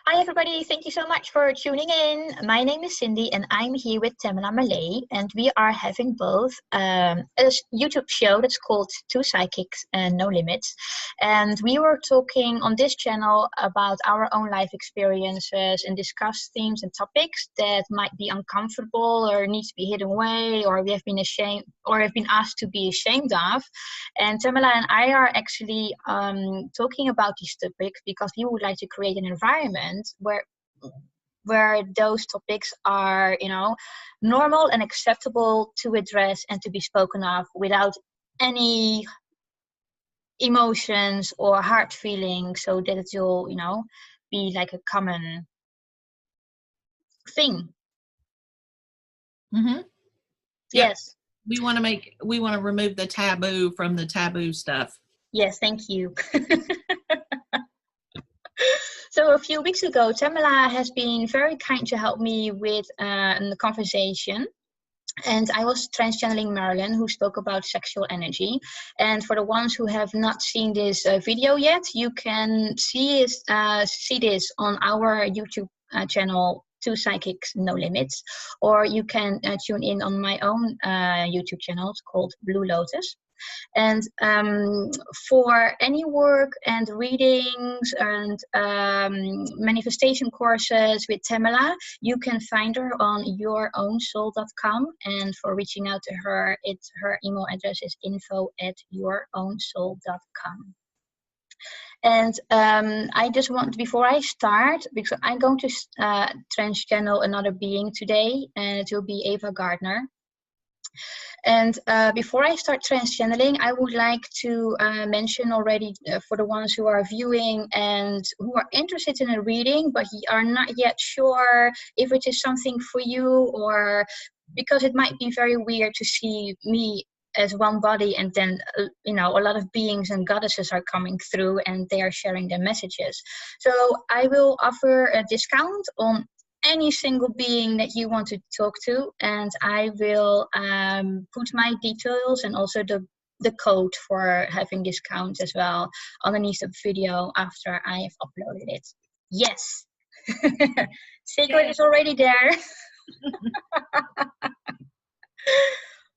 Hi everybody, thank you so much for tuning in. My name is Cindy and I'm here with Tamalla and Marilyn, and we are having both a YouTube show that's called Two Psychics and No Limits. And we were talking on this channel about our own life experiences and discuss themes and topics that might be uncomfortable or need to be hidden away, or we have been ashamed or have been asked to be ashamed of. And Tamalla and I are actually talking about these topics because we would like to create an environment where those topics are, normal and acceptable to address and to be spoken of without any emotions or hard feelings, so that it will, be like a common thing. Mm-hmm. Yes. We want to remove the taboo from the taboo stuff. Yes, thank you. So a few weeks ago, Tamalla has been very kind to help me with the conversation. And I was transchanneling Marilyn, who spoke about sexual energy. And for the ones who have not seen this video yet, you can see this on our YouTube channel, Two Psychics No Limits, or you can tune in on my own YouTube channel. It's called Blue Lotus. And for any work and readings and manifestation courses with Tamalla, you can find her on yourownsoul.com. And for reaching out to her, her email address is info@yourownsoul.com. And I just want, before I start, because I'm going to transchannel another being today, and it will be Ava Gardner. And before I start transchanneling, I would like to mention already for the ones who are viewing and who are interested in a reading, but are not yet sure if it is something for you, or because it might be very weird to see me as one body and then, a lot of beings and goddesses are coming through and they are sharing their messages. So I will offer a discount on any single being that you want to talk to, and I will put my details and also the code for having discounts as well underneath the video after I have uploaded it. Yes. Secret is already there.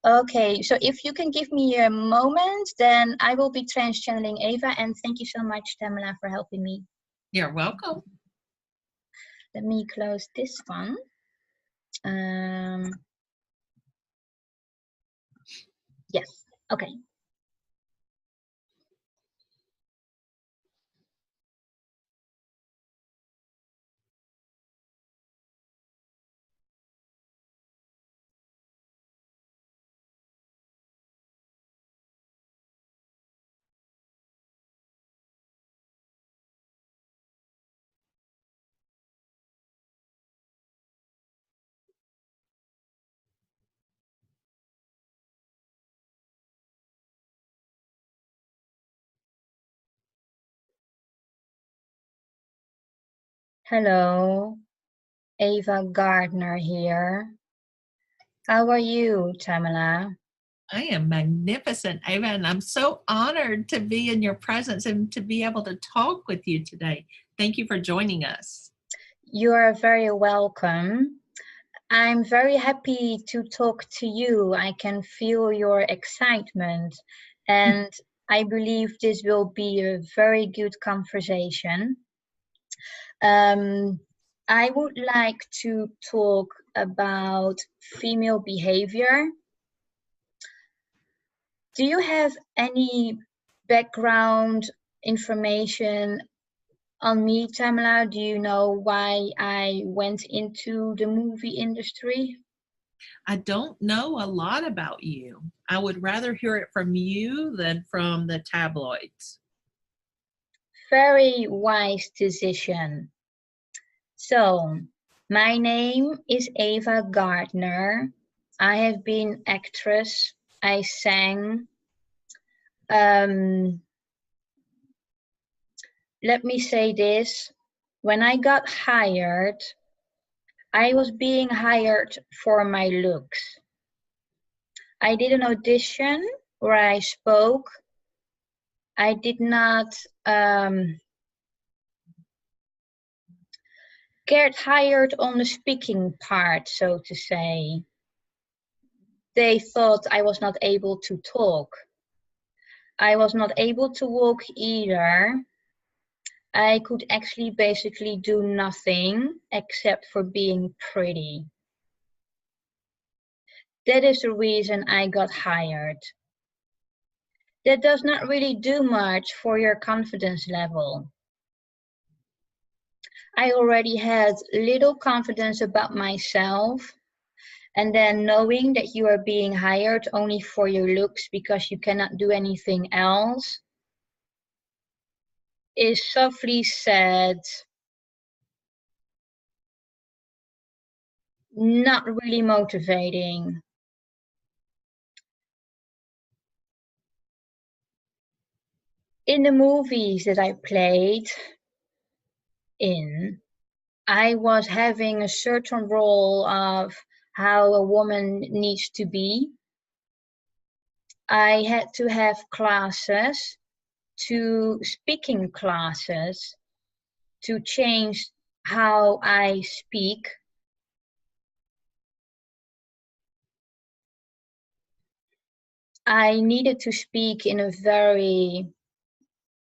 Okay, so if you can give me a moment, then I will be transchanneling Ava, and thank you so much, Tamalla, for helping me. You're welcome. Let me close this one. Yes, okay. Hello, Ava Gardner here. How are you, Tamalla? I am magnificent, Ava, and I'm so honored to be in your presence and to be able to talk with you today. Thank you for joining us. You are very welcome. I'm very happy to talk to you. I can feel your excitement, and I believe this will be a very good conversation. I would like to talk about female behavior. Do you have any background information on me, Tamalla? Do you know why I went into the movie industry? I don't know a lot about you. I would rather hear it from you than from the tabloids. Very wise decision. So, my name is Ava Gardner. I have been actress. I sang. Let me say this. When I got hired, I was being hired for my looks. I did an audition where I spoke. I did not get hired on the speaking part, so to say. They thought I was not able to talk. I was not able to walk either. I could actually basically do nothing except for being pretty. That is the reason I got hired. That does not really do much for your confidence level. I already had little confidence about myself, and then knowing that you are being hired only for your looks because you cannot do anything else is softly said, not really motivating. In the movies that I played in, I was having a certain role of how a woman needs to be. I had to have classes, to speaking classes, to change how I speak. I needed to speak in a very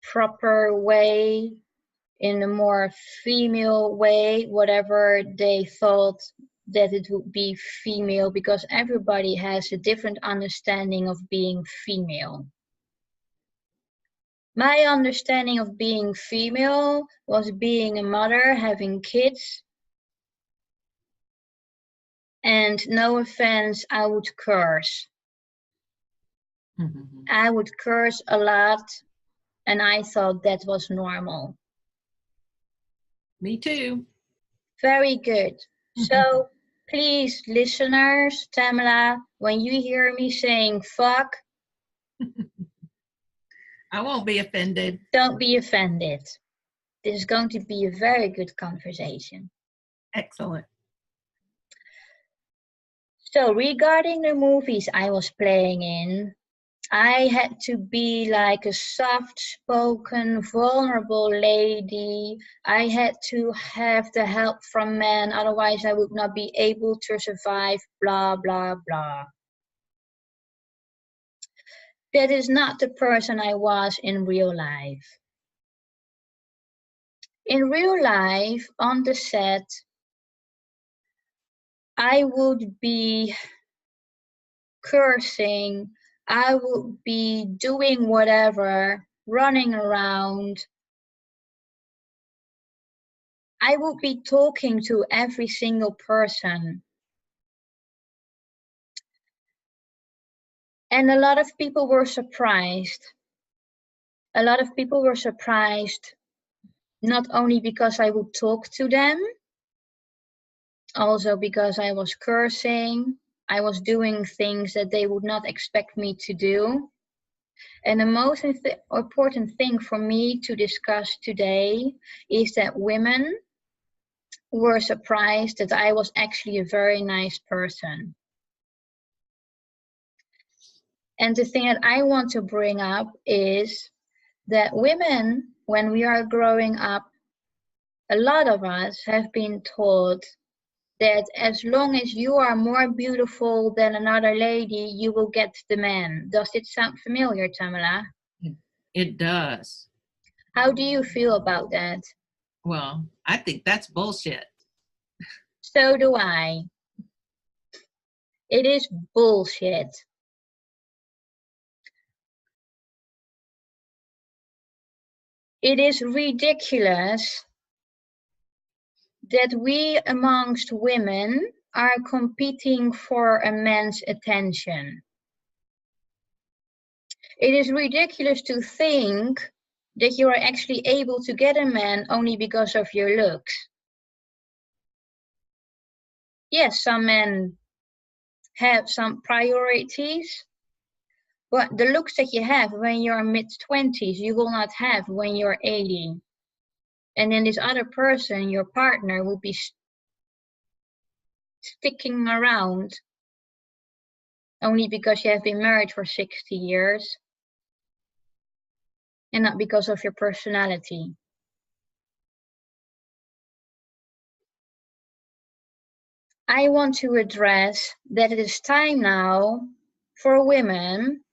proper way, in a more female way, whatever they thought that it would be female, because everybody has a different understanding of being female. My understanding of being female was being a mother, having kids, and no offense, I would curse. I would curse a lot, and I thought that was normal. Me too. Very good. So please, listeners, Tamalla, when you hear me saying fuck, I won't be offended. don't be offended. This is going to be a very good conversation. Excellent. So regarding the movies I was playing in, I had to be like a soft-spoken, vulnerable lady. I had to have the help from men, otherwise I would not be able to survive, blah, blah, blah. That is not the person I was in real life. In real life, on the set, I would be cursing, I would be doing whatever, running around. I would be talking to every single person. And a lot of people were surprised. A lot of people were surprised, not only because I would talk to them, also because I was cursing. I was doing things that they would not expect me to do. And the most important thing for me to discuss today is that women were surprised that I was actually a very nice person. And the thing that I want to bring up is that women, when we are growing up, a lot of us have been taught that as long as you are more beautiful than another lady, you will get the man. Does it sound familiar, Tamalla? It does. How do you feel about that? Well, I think that's bullshit. So do I. It is bullshit. It is ridiculous that we amongst women are competing for a man's attention. It is ridiculous to think that you are actually able to get a man only because of your looks. Yes, some men have some priorities, but the looks that you have when you're mid-20s, you will not have when you're 80. And then this other person, your partner, will be sticking around only because you have been married for 60 years and not because of your personality. I want to address that it is time now for women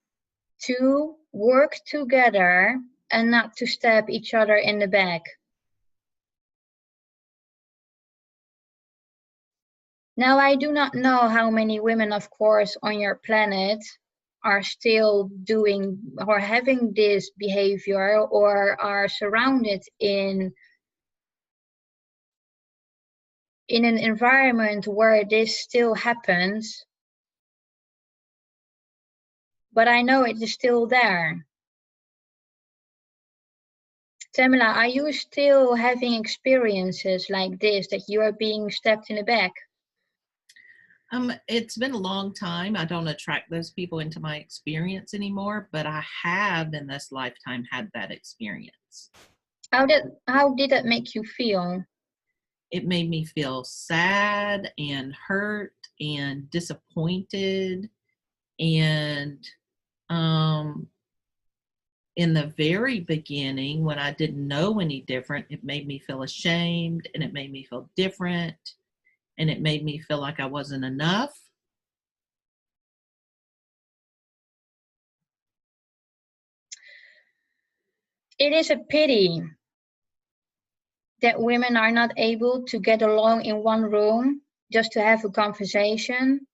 to work together and not to stab each other in the back. Now, I do not know how many women, of course, on your planet are still doing or having this behavior or are surrounded in an environment where this still happens, but I know it is still there. Tamalla, are you still having experiences like this, that you are being stabbed in the back? It's been a long time. I don't attract those people into my experience anymore, but I have in this lifetime had that experience. How did that make you feel? It made me feel sad and hurt and disappointed. And in the very beginning, when I didn't know any different, it made me feel ashamed and it made me feel different and it made me feel like I wasn't enough. It is a pity that women are not able to get along in one room just to have a conversation,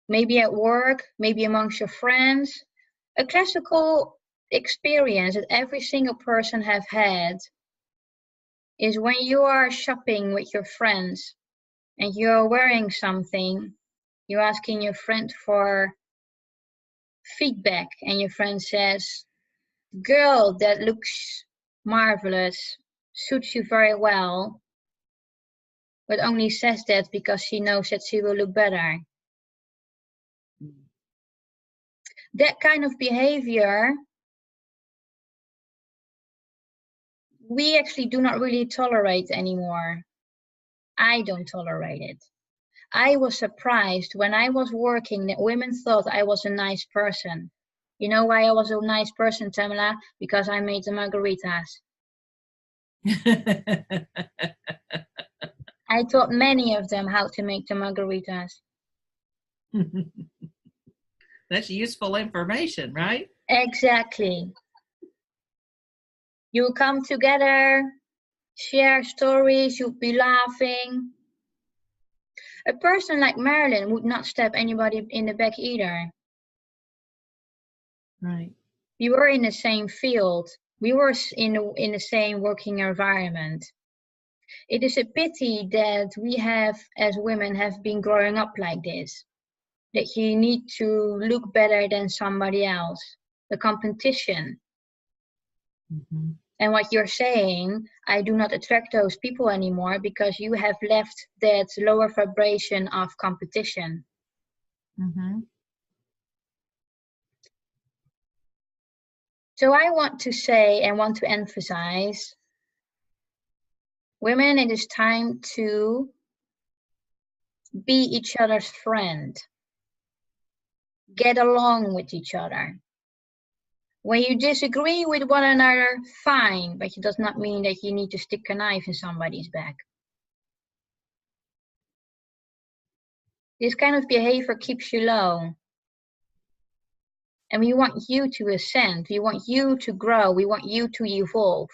maybe at work, maybe amongst your friends. A classical experience that every single person have had is when you are shopping with your friends and you're wearing something, you're asking your friend for feedback and your friend says, "Girl, that looks marvelous, suits you very well," but only says that because she knows that she will look better. That kind of behavior, we actually do not really tolerate anymore. I don't tolerate it. I was surprised when I was working that women thought I was a nice person. You know why I was a nice person, Tamalla? Because I made the margaritas. I taught many of them how to make the margaritas. That's useful information, right? Exactly. You come together, share stories, you'll be laughing. A person like Marilyn would not stab anybody in the back either. Right. We were in the same field. We were in the same working environment. It is a pity that we have, as women, have been growing up like this. That you need to look better than somebody else. The competition. Mm-hmm. And what you're saying, I do not attract those people anymore because you have left that lower vibration of competition. Mm-hmm. So I want to say and want to emphasize, women, it is time to be each other's friend. Get along with each other. When you disagree with one another, fine, but it does not mean that you need to stick a knife in somebody's back. This kind of behavior keeps you low. And we want you to ascend. We want you to grow. We want you to evolve.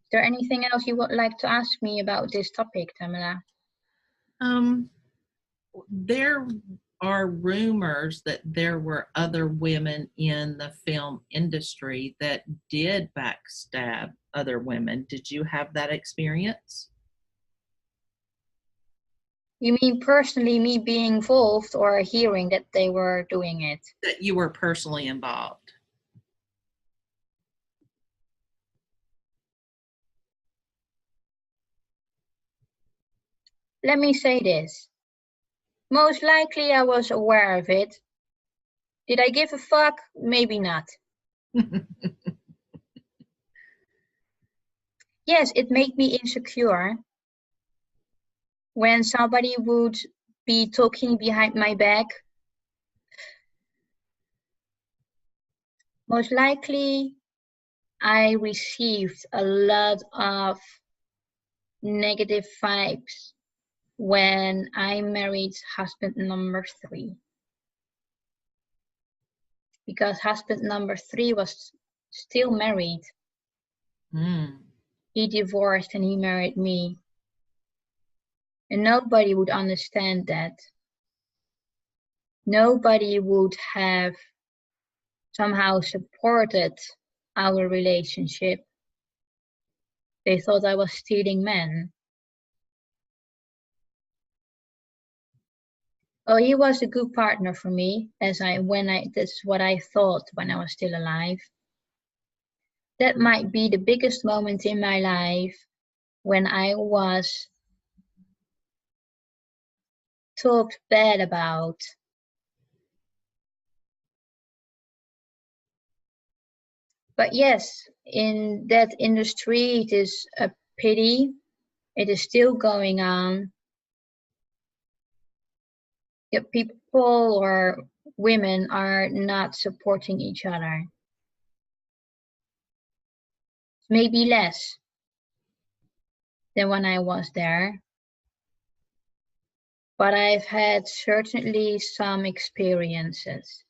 Is there anything else you would like to ask me about this topic, Tamalla? There are rumors that there were other women in the film industry that did backstab other women. Did you have that experience? You mean personally me being involved or hearing that they were doing it? That you were personally involved? Let me say this. Most likely I was aware of it. Did I give a fuck? Maybe not. Yes, it made me insecure when somebody would be talking behind my back. Most likely I received a lot of negative vibes when I married husband number 3. Because husband number 3 was still married. He divorced and he married me. And nobody would understand that. Nobody would have somehow supported our relationship. They thought I was stealing men. Oh, he was a good partner for me, that's what I thought when I was still alive. That might be the biggest moment in my life when I was talked bad about. But yes, in that industry, it is a pity. It is still going on. Yet people or women are not supporting each other. Maybe less than when I was there. But I've had certainly some experiences.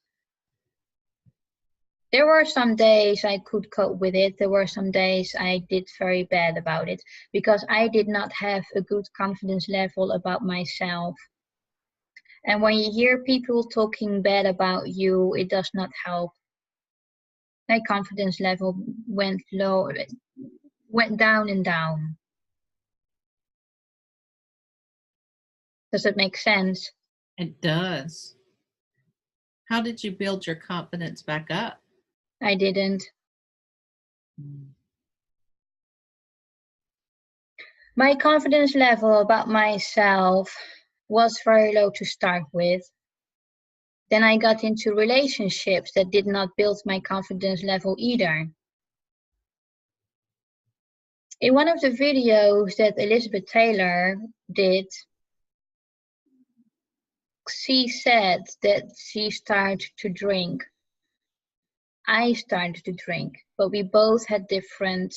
There were some days I could cope with it. There were some days I did very bad about it because I did not have a good confidence level about myself. And when you hear people talking bad about you, it does not help. My confidence level went low, went down and down. Does it make sense? It does. How did you build your confidence back up? I didn't. My confidence level about myself was very low to start with. Then I got into relationships that did not build my confidence level either. In one of the videos that Elizabeth Taylor did, she said that she started to drink. I started to drink, but we both had different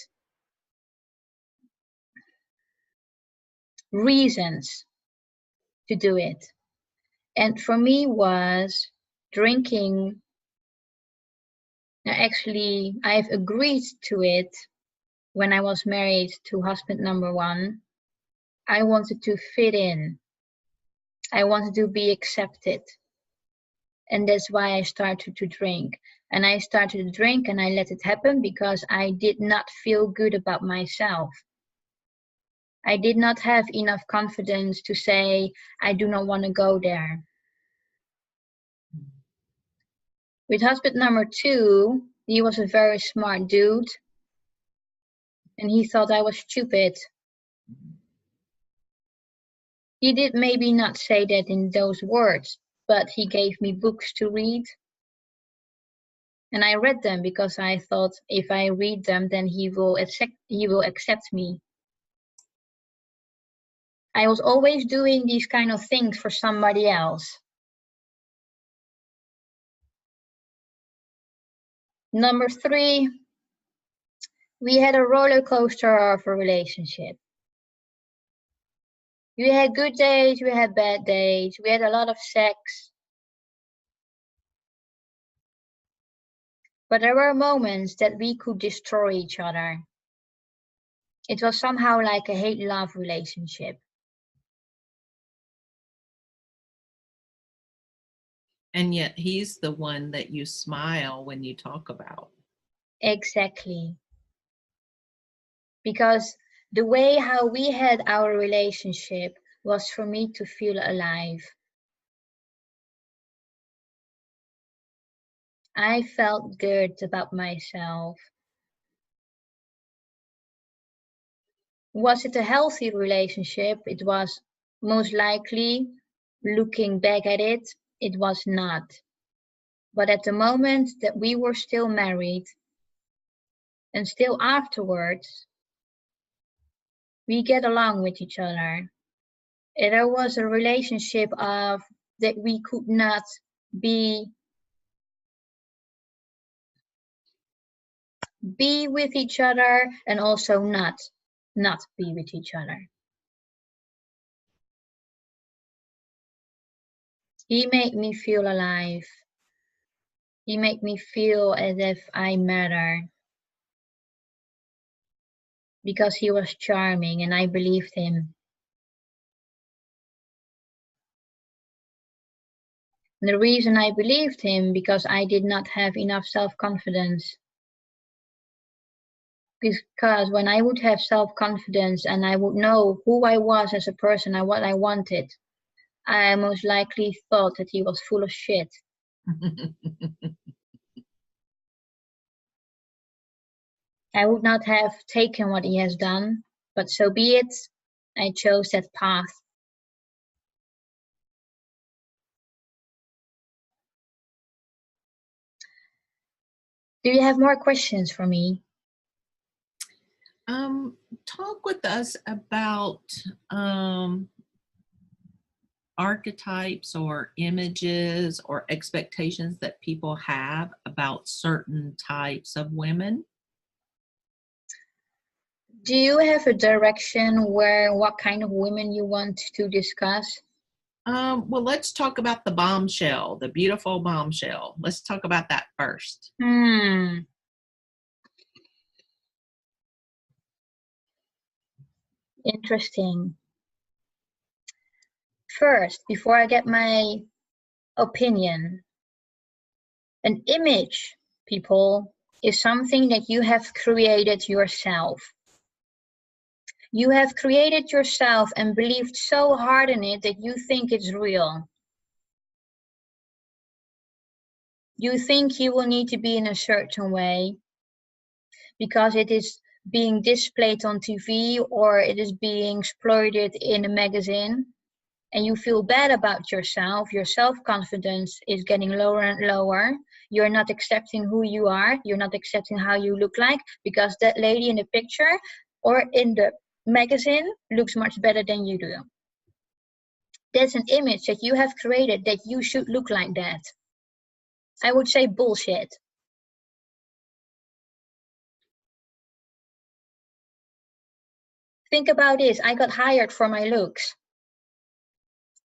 reasons to do it. And for me was drinking. Actually, I've agreed to it when I was married to husband number 1. I wanted to fit in. I wanted to be accepted. And that's why I started to drink. And I started to drink and I let it happen because I did not feel good about myself. I did not have enough confidence to say, I do not want to go there. With husband number 2, he was a very smart dude. And he thought I was stupid. He did maybe not say that in those words, but he gave me books to read. And I read them because I thought if I read them, then he will accept me. I was always doing these kind of things for somebody else. Number 3, we had a roller coaster of a relationship. We had good days, we had bad days, we had a lot of sex. But there were moments that we could destroy each other. It was somehow like a hate-love relationship. And yet he's the one that you smile when you talk about. Exactly. Because the way how we had our relationship was for me to feel alive. I felt good about myself. Was it a healthy relationship? It was most likely, looking back at it, it was not. But at the moment that we were still married, and still afterwards, we get along with each other. And there was a relationship of that we could not be be with each other and also not be with each other. He made me feel alive. He made me feel as if I matter. Because he was charming and I believed him. The reason I believed him because I did not have enough self-confidence. Because when I would have self-confidence and I would know who I was as a person and what I wanted, I most likely thought that he was full of shit. I would not have taken what he has done, but so be it. I chose that path. Do you have more questions for me? Talk with us about archetypes or images or expectations that people have about certain types of women. Do you have a direction where what kind of women you want to discuss? Well, let's talk about the bombshell, the beautiful bombshell. Let's talk about that first. Interesting. First, before I get my opinion, an image, people, is something that you have created yourself. You have created yourself and believed so hard in it that you think it's real. You think you will need to be in a certain way because it is being displayed on TV or it is being exploited in a magazine, and you feel bad about yourself. Your self-confidence is getting lower and lower. You're not accepting who you are. You're not accepting how you look like because that lady in the picture or in the magazine looks much better than you do. That's an image that you have created that you should look like that. I would say bullshit. Think about this. I got hired for my looks.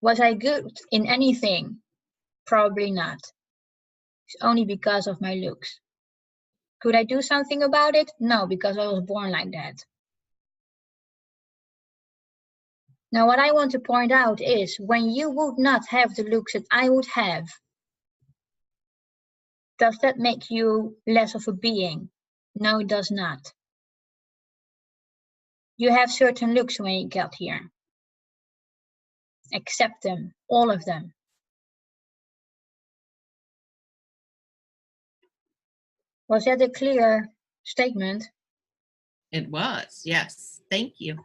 Was I good in anything? Probably not. It's only because of my looks. Could I do something about it? No, because I was born like that. Now, what I want to point out is when you would not have the looks that I would have, does that make you less of a being? No, it does not. You have certain looks when you get here. Accept them, all of them. Was that a clear statement? It was, yes. Thank you.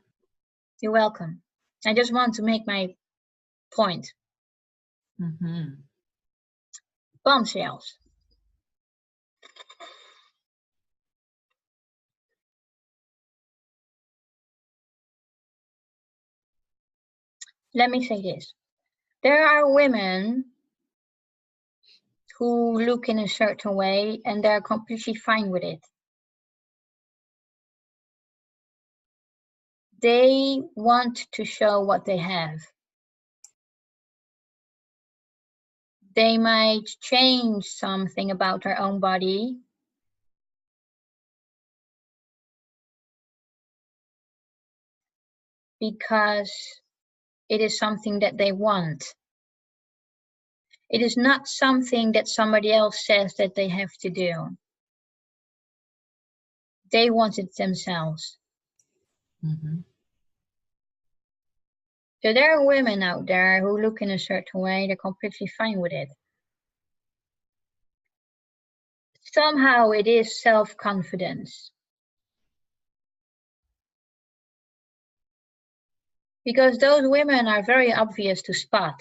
You're welcome. I just want to make my point. Bombshells. Let me say this. There are women who look in a certain way and they're completely fine with it. They want to show what they have. They might change something about their own body. Because it is something that they want. It is not something that somebody else says that they have to do. They want it themselves. So there are women out there who look in a certain way, they're completely fine with it. Somehow it is self-confidence. Because those women are very obvious to spot.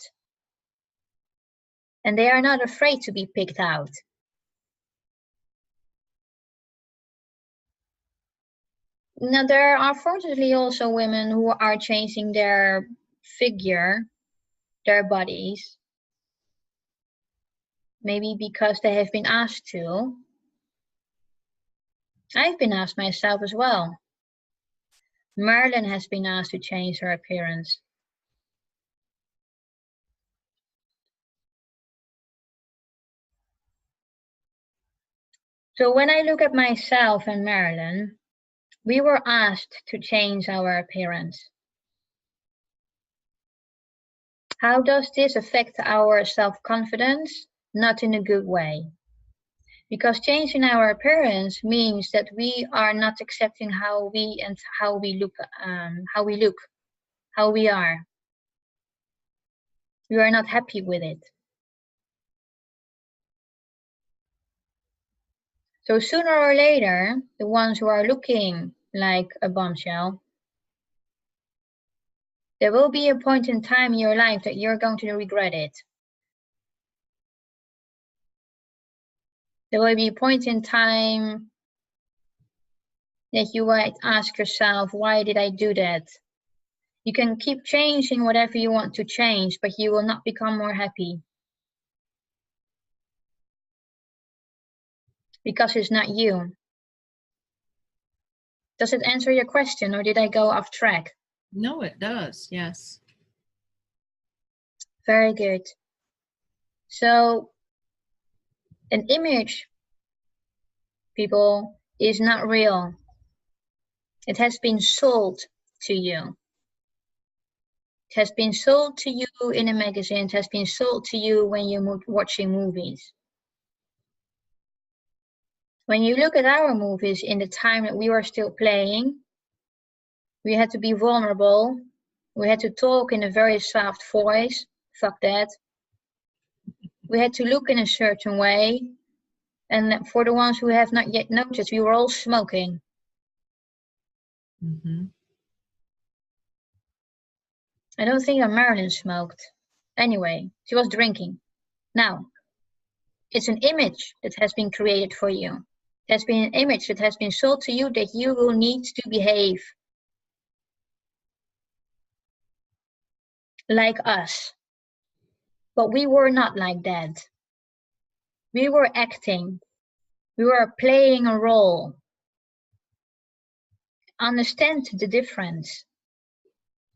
And they are not afraid to be picked out. Now, there are unfortunately also women who are changing their figure, their bodies, maybe because they have been asked to. I've been asked myself as well. Marilyn has been asked to change her appearance. So when I look at myself and Marilyn, we were asked to change our appearance. How does this affect our self-confidence? Not in a good way. Because changing our appearance means that we are not accepting how we look, how we are. We are not happy with it. So sooner or later, the ones who are looking like a bombshell, there will be a point in time in your life that you're going to regret it. There will be a point in time that you might ask yourself, why did I do that? You can keep changing whatever you want to change, but you will not become more happy. Because it's not you. Does it answer your question, or did I go off track? No, it does. Yes. Very good. So an image, people, is not real. It has been sold to you. It has been sold to you in a magazine. It has been sold to you when you're watching movies. When you look at our movies in the time that we were still playing, we had to be vulnerable. We had to talk in a very soft voice. Fuck that. We had to look in a certain way. And for the ones who have not yet noticed, we were all smoking. Mm-hmm. I don't think that Marilyn smoked. Anyway, she was drinking. Now, it's an image that has been created for you. It has been an image that has been sold to you that you will need to behave like us. But we were not like that. We were acting. We were playing a role. Understand the difference.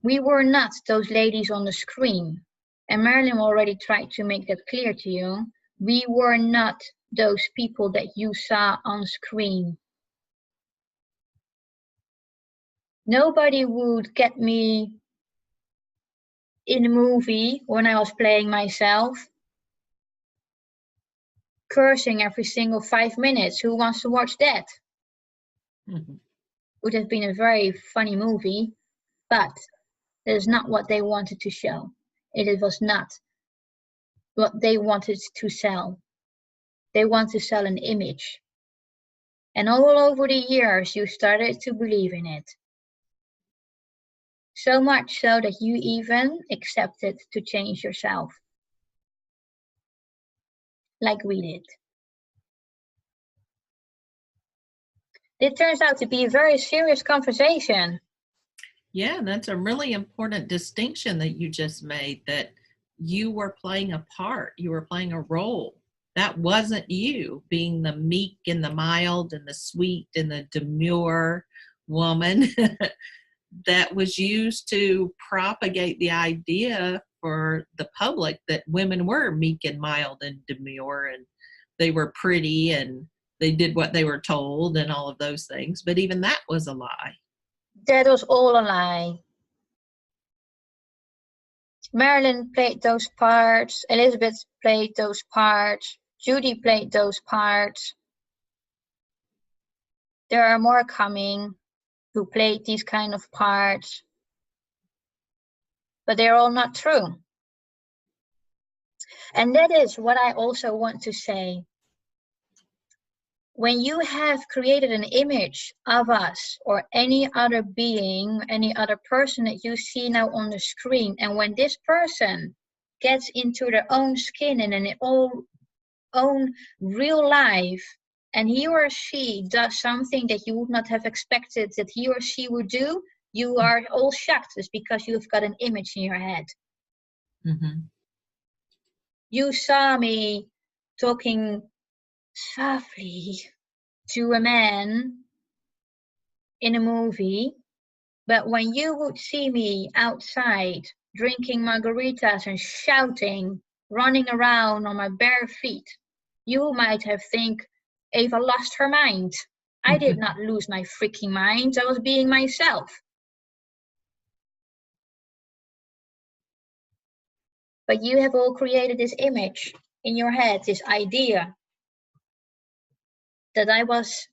We were not those ladies on the screen. And Marilyn already tried to make that clear to you. We were not those people that you saw on screen. Nobody would get me in a movie when I was playing myself, cursing every single 5 minutes. Who wants to watch that? Mm-hmm. Would have been a very funny movie, but that is not what they wanted to show. It was not what they wanted to sell. They want to sell an image. And all over the years, you started to believe in it. So much so that you even accepted to change yourself. Like we did. It turns out to be a very serious conversation. Yeah, that's a really important distinction that you just made, that you were playing a part, you were playing a role. That wasn't you being the meek and the mild and the sweet and the demure woman that was used to propagate the idea for the public that women were meek and mild and demure and they were pretty and they did what they were told and all of those things. But even that was a lie. That was all a lie. Marilyn played those parts, Elizabeth played those parts, Judy played those parts. There are more coming who played these kind of parts, but they're all not true. And that is what I also want to say. When you have created an image of us or any other being, any other person that you see now on the screen, and when this person gets into their own skin and in their own real life, and he or she does something that you would not have expected that he or she would do, you are all shocked. It's because you've got an image in your head. Mm-hmm. You saw me talking softly to a man in a movie, but when you would see me outside drinking margaritas and shouting, running around on my bare feet, you might have think Ava lost her mind. I did not lose my freaking mind. I was being myself. But you have all created this image in your head, this idea that I was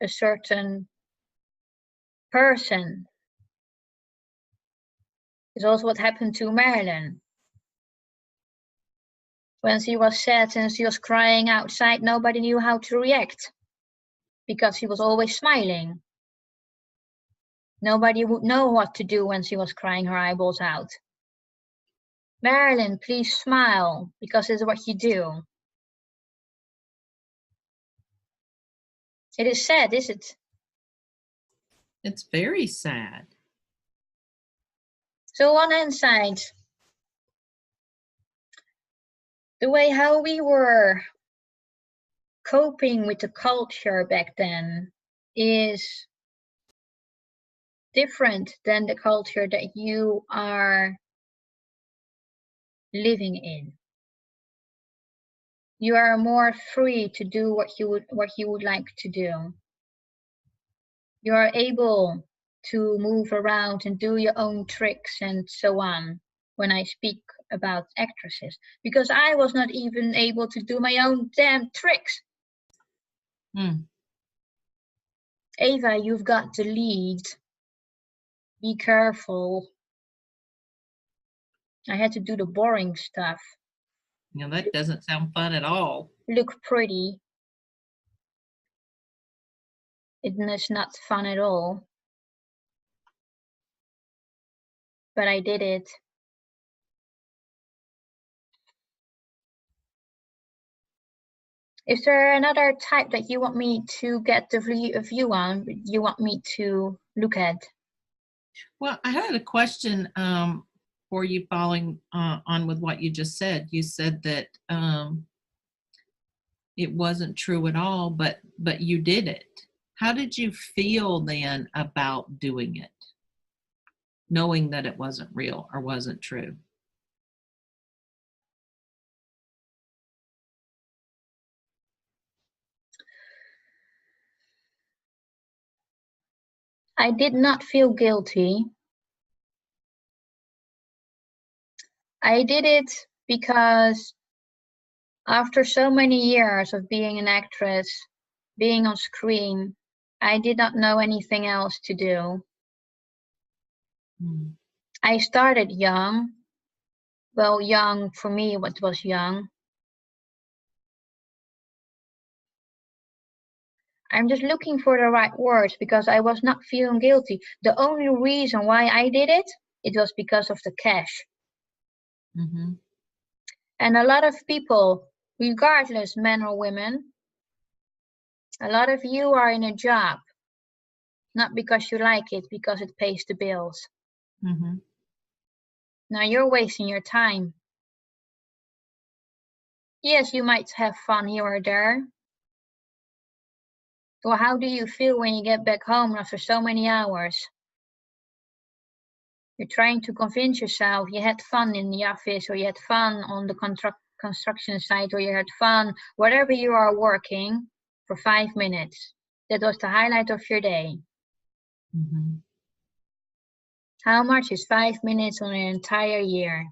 a certain person. It's also what happened to Marilyn. When she was sad and she was crying outside, nobody knew how to react because she was always smiling. Nobody would know what to do when she was crying her eyeballs out. Marilyn, please smile, because it's what you do. It is sad, is it? It's very sad. So on hindsight, the way how we were coping with the culture back then is different than the culture that you are living in. You are more free to do what you would like to do. You are able to move around and do your own tricks and so on when I speak about actresses, because I was not even able to do my own damn tricks. Ava, you've got the lead. Be careful. I had to do the boring stuff. You know, that doesn't sound fun at all. Look pretty. It's not fun at all. But I did it. Is there another type that you want me to get the view on, you want me to look at? Well, I had a question for you following on with what you just said. You said that it wasn't true at all, but you did it. How did you feel then about doing it, knowing that it wasn't real or wasn't true? I did not feel guilty. I did it because after so many years of being an actress, being on screen, I did not know anything else to do. I started young. Well, young for me, what was young? I'm just looking for the right words because I was not feeling guilty. The only reason why I did it, it was because of the cash. And a lot of people, regardless men or women, a lot of you are in a job, not because you like it, because it pays the bills. Now you're wasting your time. Yes, you might have fun here or there. Well, how do you feel when you get back home after so many hours? You're trying to convince yourself you had fun in the office, or you had fun on the construction site, or you had fun wherever you are working for 5 minutes. That was the highlight of your day. How much is 5 minutes on an entire year?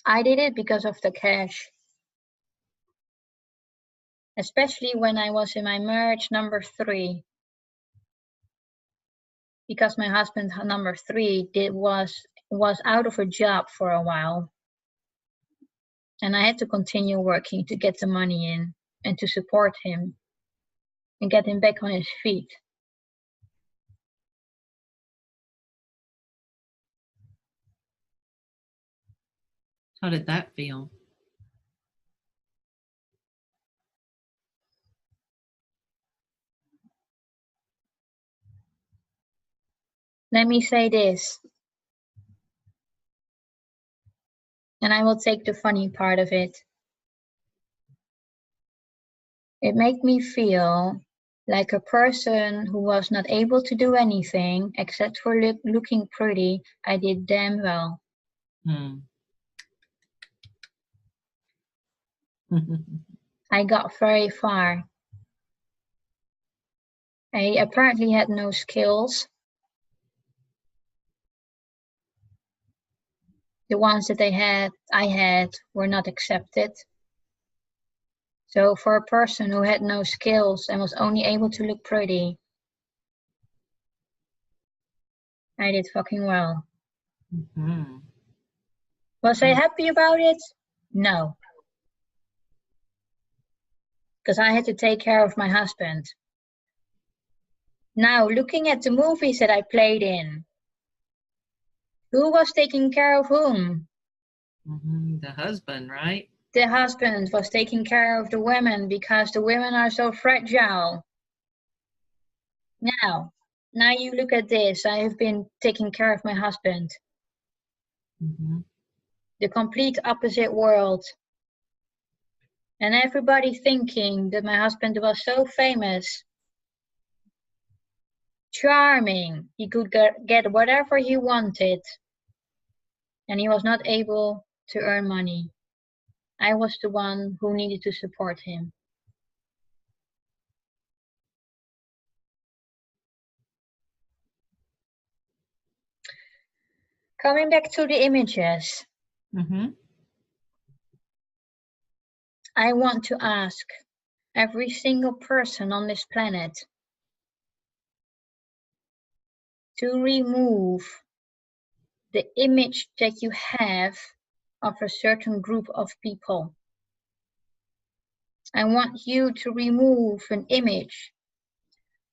I did it because of the cash. Especially when I was in my marriage number 3. Because my husband number 3 was out of a job for a while. And I had to continue working to get the money in and to support him and get him back on his feet. How did that feel? Let me say this, and I will take the funny part of it. It made me feel like a person who was not able to do anything except for looking pretty. I did damn well. I got very far. I apparently had no skills. The ones that I had were not accepted. So for a person who had no skills and was only able to look pretty, I did fucking well. Was I happy about it? No. Because I had to take care of my husband. Now, looking at the movies that I played in, who was taking care of whom? The husband, right? The husband was taking care of the women because the women are so fragile. Now you look at this. I have been taking care of my husband. The complete opposite world. And everybody thinking that my husband was so famous, charming, he could get whatever he wanted, and he was not able to earn money. I was the one who needed to support him. Coming back to the images, I want to ask every single person on this planet to remove the image that you have of a certain group of people. I want you to remove an image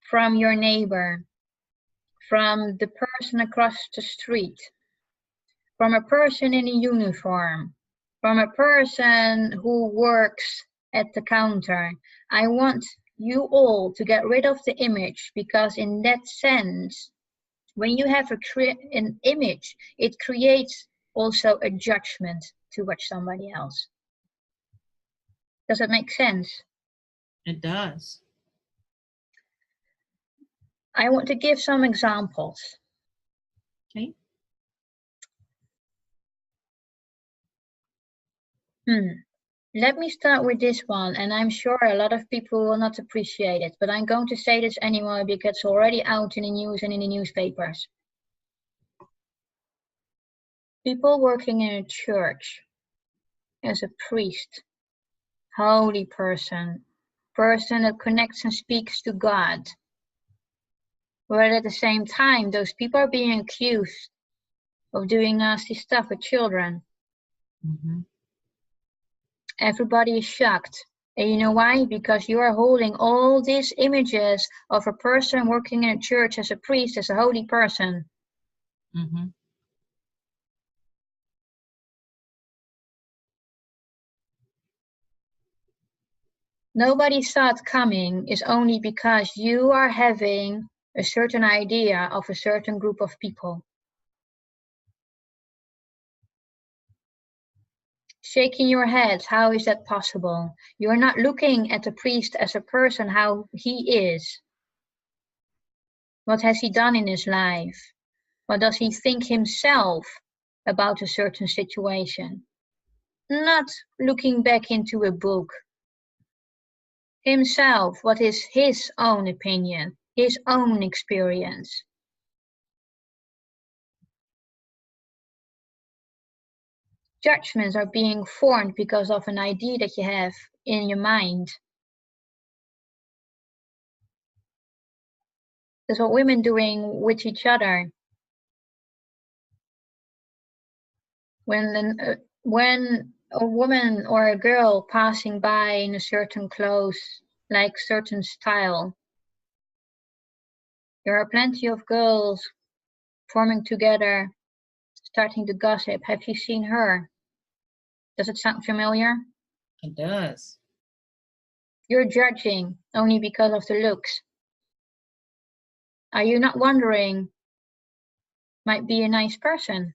from your neighbor, from the person across the street, from a person in a uniform, from a person who works at the counter. I want you all to get rid of the image, because in that sense, when you have an image, it creates also a judgment towards somebody else. Does that make sense? It does. I want to give some examples. Okay. Let me start with this one, and I'm sure a lot of people will not appreciate it, but I'm going to say this anyway because it's already out in the news and in the newspapers. People working in a church as a priest, holy person that connects and speaks to God, but at the same time, those people are being accused of doing nasty stuff with children. Everybody is shocked. And you know why? Because you are holding all these images of a person working in a church as a priest, as a holy person. Nobody saw it coming is only because you are having a certain idea of a certain group of people. Shaking your head, how is that possible? You're not looking at the priest as a person, how he is. What has he done in his life? What does he think himself about a certain situation? Not looking back into a book. Himself, what is his own opinion, his own experience? Judgments are being formed because of an idea that you have in your mind. That's what women doing with each other. When a woman or a girl passing by in a certain clothes, like certain style, there are plenty of girls forming together, starting to gossip. Have you seen her? Does it sound familiar? It does. You're judging only because of the looks. Are you not wondering, might be a nice person?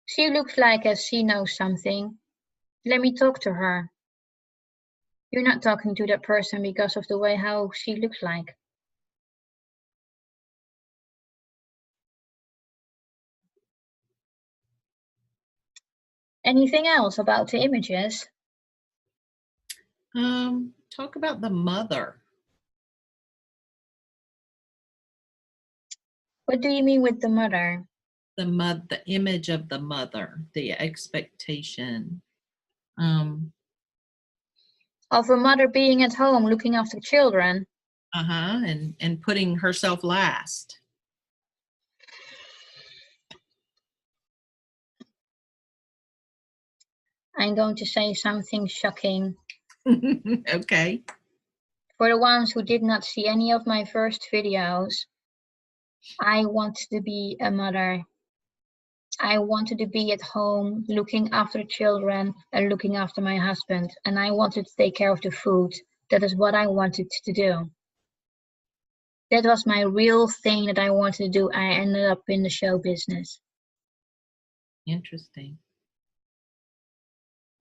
She looks like as she knows something. Let me talk to her. You're not talking to that person because of the way how she looks like. Anything else about the images? Talk about the mother. What do you mean with the mother? The image of the mother, the expectation. Of a mother being at home looking after children. And putting herself last. I'm going to say something shocking. Okay. For the ones who did not see any of my first videos, I wanted to be a mother. I wanted to be at home looking after children and looking after my husband, and I wanted to take care of the food. That is what I wanted to do. That was my real thing that I wanted to do. I ended up in the show business. Interesting.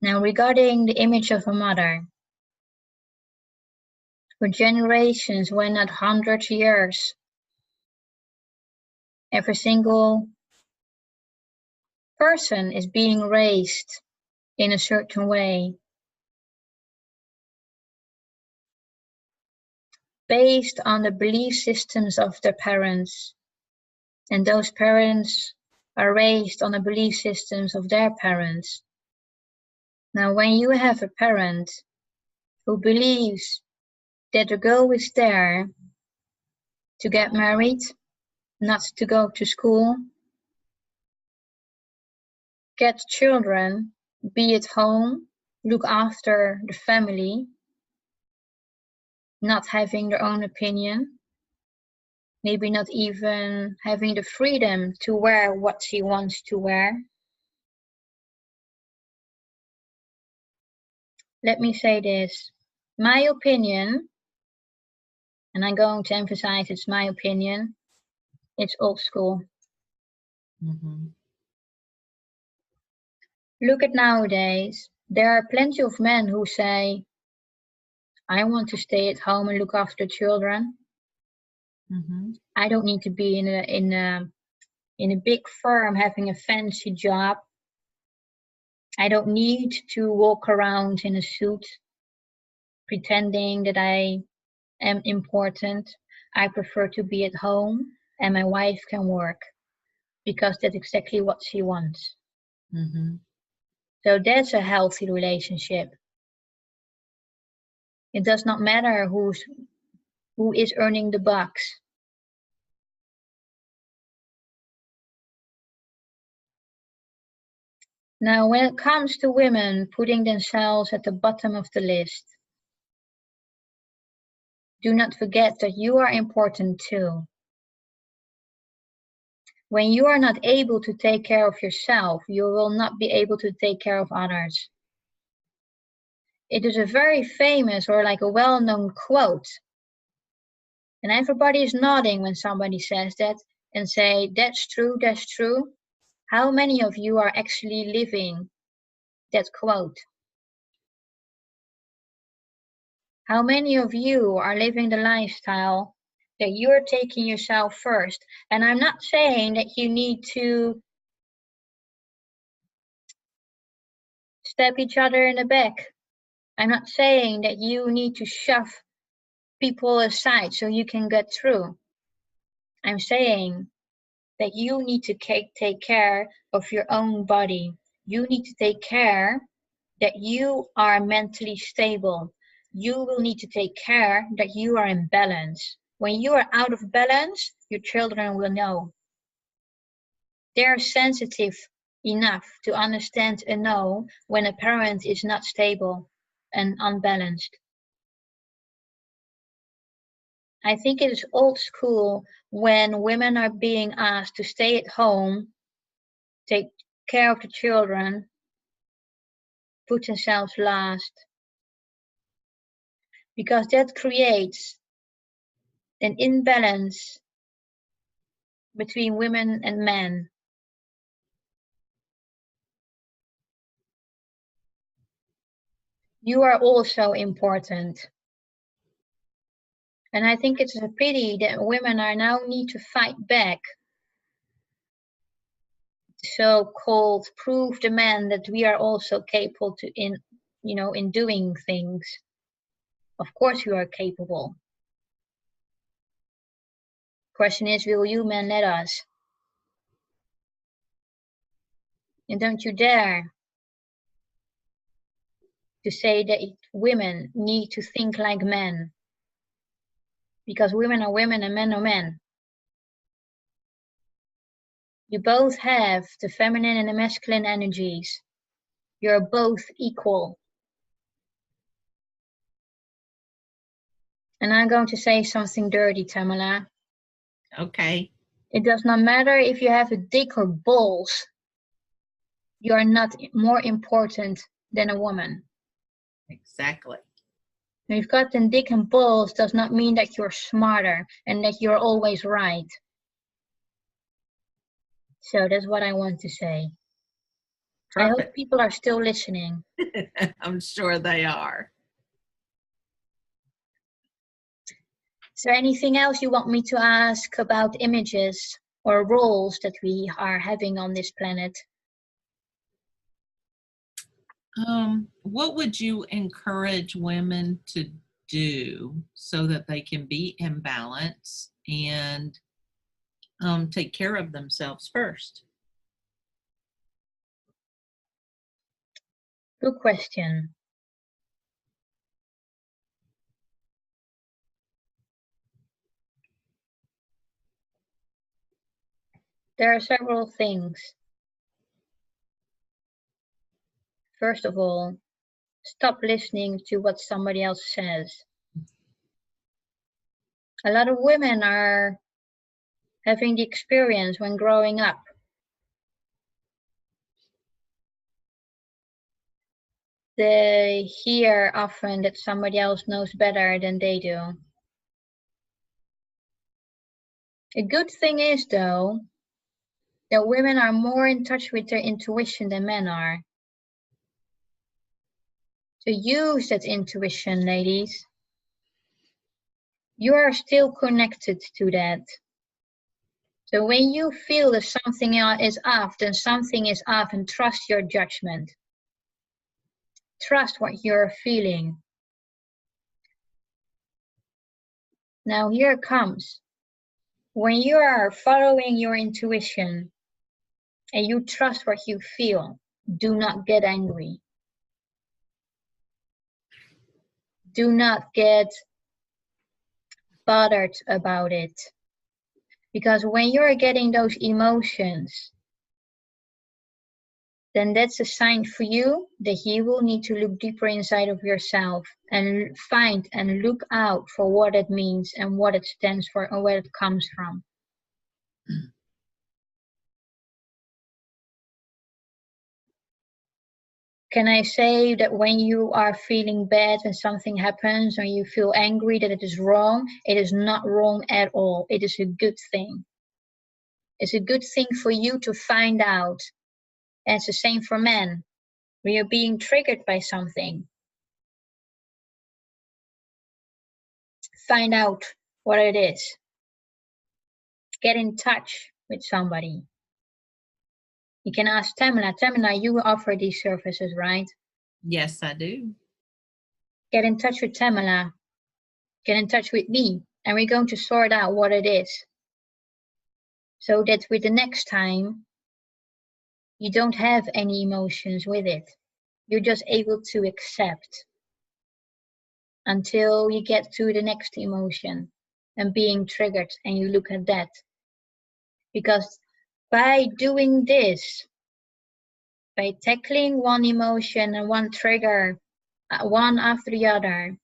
Now, regarding the image of a mother, for generations, when not 100 years, every single person is being raised in a certain way, based on the belief systems of their parents, and those parents are raised on the belief systems of their parents. Now, when you have a parent who believes that the girl is there to get married, not to go to school, get children, be at home, look after the family, not having their own opinion, maybe not even having the freedom to wear what she wants to wear. Let me say this, my opinion, and I'm going to emphasize it's my opinion, it's old school. Mm-hmm. Look at nowadays, there are plenty of men who say, I want to stay at home and look after children. Mm-hmm. I don't need to be in a big firm having a fancy job. I don't need to walk around in a suit pretending that I am important. I prefer to be at home and my wife can work because that's exactly what she wants. Mm-hmm. So that's a healthy relationship. It does not matter who is earning the bucks. Now, when it comes to women putting themselves at the bottom of the list, do not forget that you are important too. When you are not able to take care of yourself, you will not be able to take care of others. It is a very famous or like a well-known quote. And everybody is nodding when somebody says that and say, that's true, that's true. How many of you are actually living that quote? How many of you are living the lifestyle that you're taking yourself first? And I'm not saying that you need to stab each other in the back. I'm not saying that you need to shove people aside so you can get through. I'm saying that you need to take care of your own body. You need to take care that you are mentally stable. You will need to take care that you are in balance. When you are out of balance, your children will know. They're sensitive enough to understand and know when a parent is not stable and unbalanced. I think it is old school when women are being asked to stay at home, take care of the children, put themselves last, because that creates an imbalance between women and men. You are also important. And I think it's a pity that women are now need to fight back. So-called prove the men that we are also capable to in doing things. Of course you are capable. Question is, will you men let us? And don't you dare to say that women need to think like men. Because women are women and men are men. You both have the feminine and the masculine energies. You're both equal. And I'm going to say something dirty, Tamalla. Okay. It does not matter if you have a dick or balls. You are not more important than a woman. Exactly. If you've got a dick and balls does not mean that you're smarter and that you're always right. So that's what I want to say. Perfect. I hope people are still listening. I'm sure they are. Is there anything else you want me to ask about images or roles that we are having on this planet? What would you encourage women to do so that they can be in balance and take care of themselves first? Good question. There are several things. First of all, stop listening to what somebody else says. A lot of women are having the experience when growing up. They hear often that somebody else knows better than they do. A good thing is, though, that women are more in touch with their intuition than men are. So use that intuition, ladies. You are still connected to that. So when you feel that something is off, then something is off, and trust your judgment. Trust what you're feeling. Now here it comes. When you are following your intuition and you trust what you feel, do not get angry. Do not get bothered about it. Because when you're getting those emotions, then that's a sign for you that you will need to look deeper inside of yourself and find and look out for what it means and what it stands for and where it comes from. Can I say that when you are feeling bad and something happens or you feel angry that it is wrong, it is not wrong at all. It is a good thing. It's a good thing for you to find out. And it's the same for men. When you're being triggered by something, find out what it is. Get in touch with somebody. You can ask Tamalla. Tamalla, you offer these services, right? Yes, I do. Get in touch with Tamalla. Get in touch with me. And we're going to sort out what it is. So that with the next time, you don't have any emotions with it. You're just able to accept until you get to the next emotion and being triggered and you look at that. Because by doing this, by tackling one emotion and one trigger, one after the other,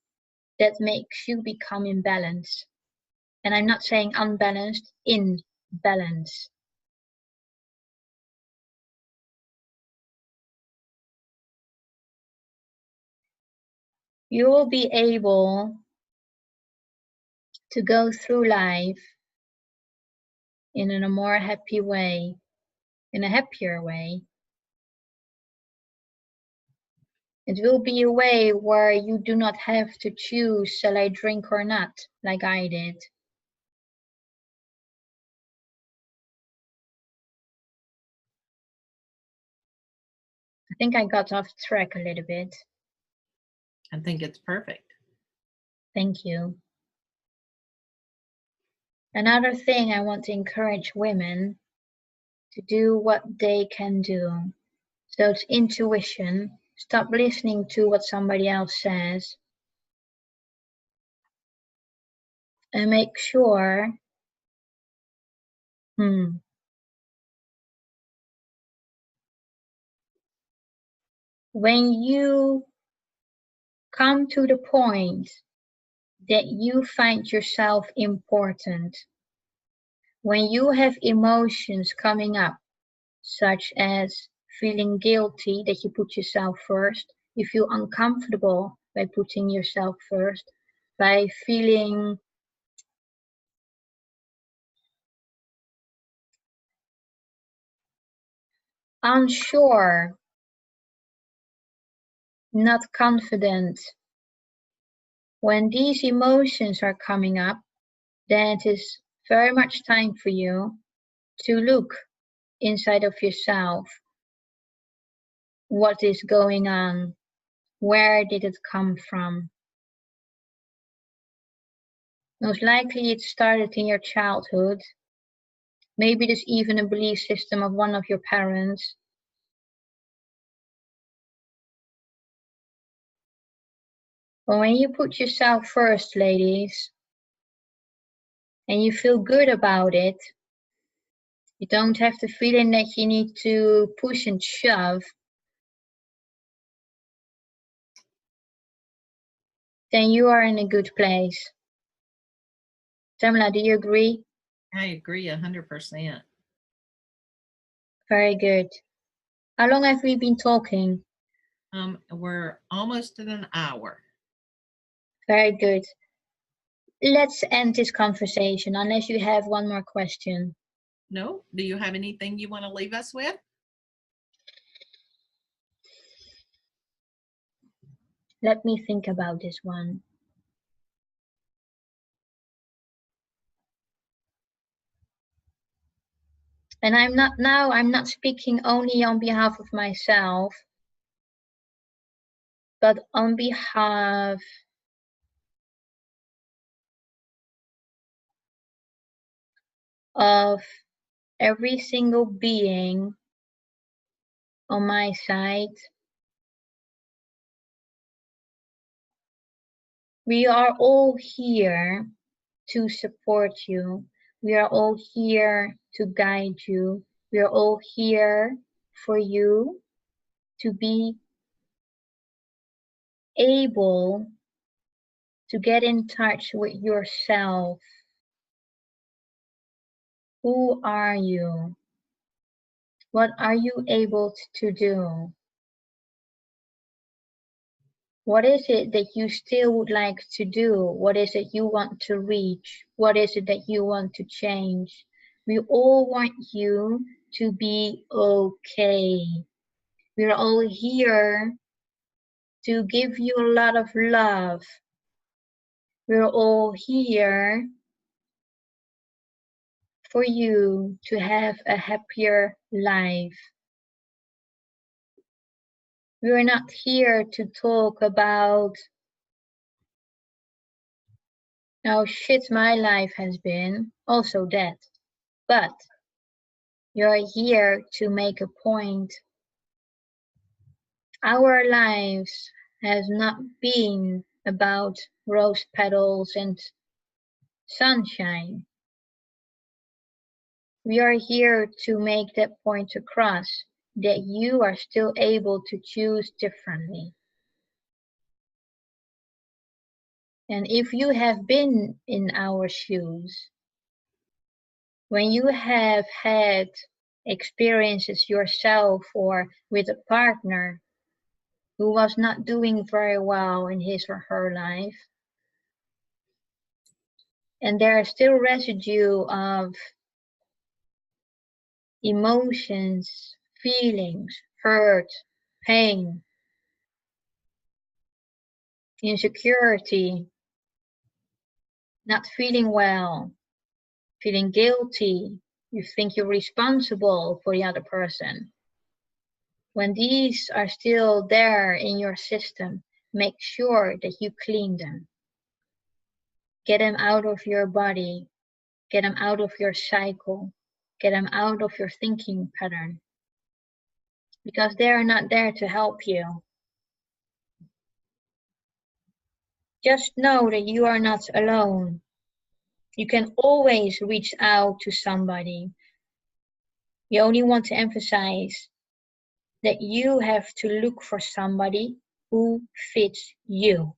that makes you become in balance. And I'm not saying unbalanced, in balance. You will be able to go through life in a more happy way, in a happier way. It will be a way where you do not have to choose, shall I drink or not, like I did. I think I got off track a little bit. I think it's perfect. Thank you. Another thing I want to encourage women to do what they can do. So it's intuition. Stop listening to what somebody else says. And make sure, when you come to the point that you find yourself important, when you have emotions coming up, such as feeling guilty that you put yourself first, you feel uncomfortable by putting yourself first, by feeling unsure, not confident. When these emotions are coming up, then it is very much time for you to look inside of yourself. What is going on? Where did it come from? Most likely it started in your childhood. Maybe there's even a belief system of one of your parents. But when you put yourself first, ladies, and you feel good about it, you don't have the feeling that you need to push and shove, then you are in a good place. Tamalla, do you agree? I agree 100%. Very good. How long have we been talking? We're almost at an hour. Very good. Let's end this conversation unless you have one more question. No? Do you have anything you want to leave us with? Let me think about this one. And I'm not speaking only on behalf of myself, but on behalf of every single being on my side. We are all here to support you. We are all here to guide you. We are all here for you to be able to get in touch with yourself. Who are you? What are you able to do? What is it that you still would like to do? What is it you want to reach? What is it that you want to change? We all want you to be okay. We're all here to give you a lot of love. We're all here for you to have a happier life. We're not here to talk about how shit my life has been, also that. But you're here to make a point. Our lives has not been about rose petals and sunshine. We are here to make that point across, that you are still able to choose differently. And if you have been in our shoes, when you have had experiences yourself or with a partner who was not doing very well in his or her life, and there is still residue of emotions, feelings, hurt, pain, insecurity, not feeling well, feeling guilty, you think you're responsible for the other person. When these are still there in your system, make sure that you clean them. Get them out of your body, get them out of your cycle, get them out of your thinking pattern. Because they are not there to help you. Just know that you are not alone. You can always reach out to somebody. You only want to emphasize that you have to look for somebody who fits you.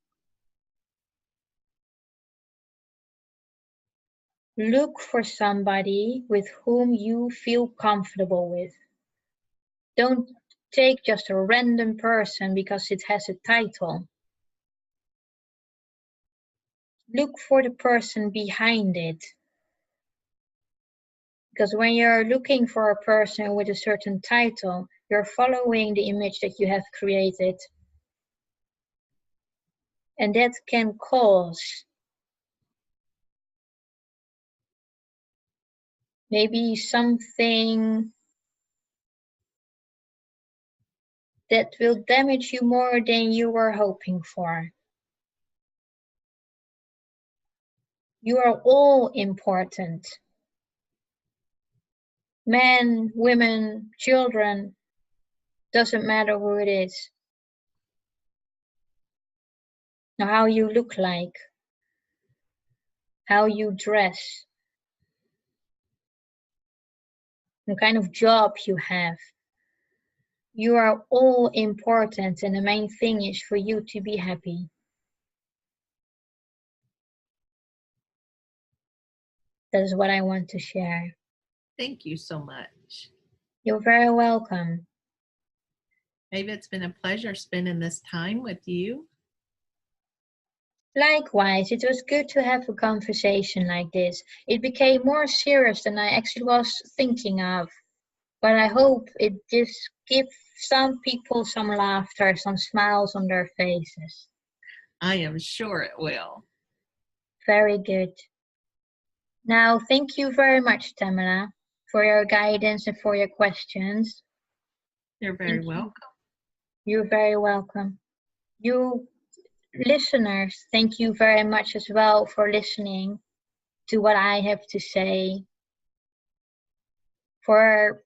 Look for somebody with whom you feel comfortable with. Don't take just a random person because it has a title. Look for the person behind it. Because when you're looking for a person with a certain title, you're following the image that you have created. And that can cause maybe something that will damage you more than you were hoping for. You are all important. Men, women, children, doesn't matter who it is. Now how you look like, how you dress, what kind of job you have. You are all important, and the main thing is for you to be happy. That is what I want to share. Thank you so much. You're very welcome. Ava, it's been a pleasure spending this time with you. Likewise, it was good to have a conversation like this. It became more serious than I actually was thinking of. But I hope it just gives some people some laughter, some smiles on their faces. I am sure it will. Very good. Now, thank you very much, Tamalla, for your guidance and for your questions. You're very welcome. You're very welcome. You listeners, thank you very much as well for listening to what I have to say, for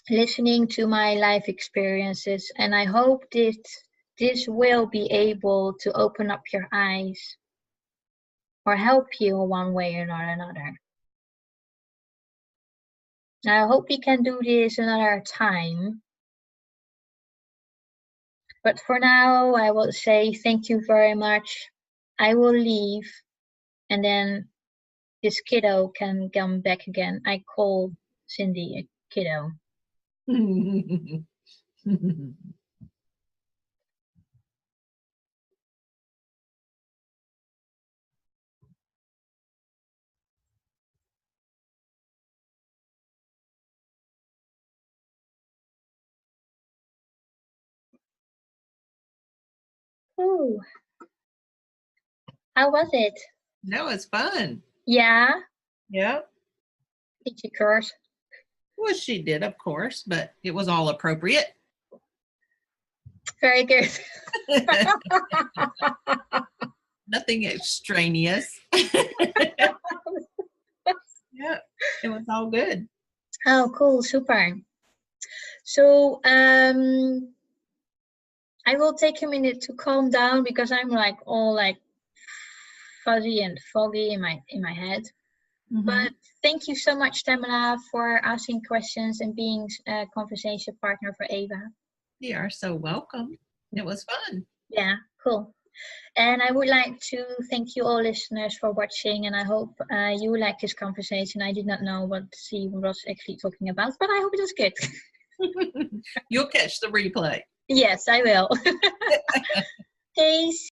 listening to my life experiences, and I hope that this will be able to open up your eyes or help you one way or another. I hope we can do this another time. But for now, I will say thank you very much. I will leave, and then this kiddo can come back again. I call Cindy a kiddo. Ooh. How was it? That was fun. Yeah? Yep. Did you curse? Well, she did, of course, but it was all appropriate. Very good. Nothing extraneous. Yeah, it was all good. Oh, cool. Super. So, I will take a minute to calm down because I'm like all like fuzzy and foggy in my head. Mm-hmm. But thank you so much, Tamalla, for asking questions and being a conversation partner for Ava. You are so welcome. It was fun. Yeah, cool. And I would like to thank you all listeners for watching, and I hope you like this conversation. I did not know what she was actually talking about, but I hope it was good. You'll catch the replay. Yes, I will. Okay,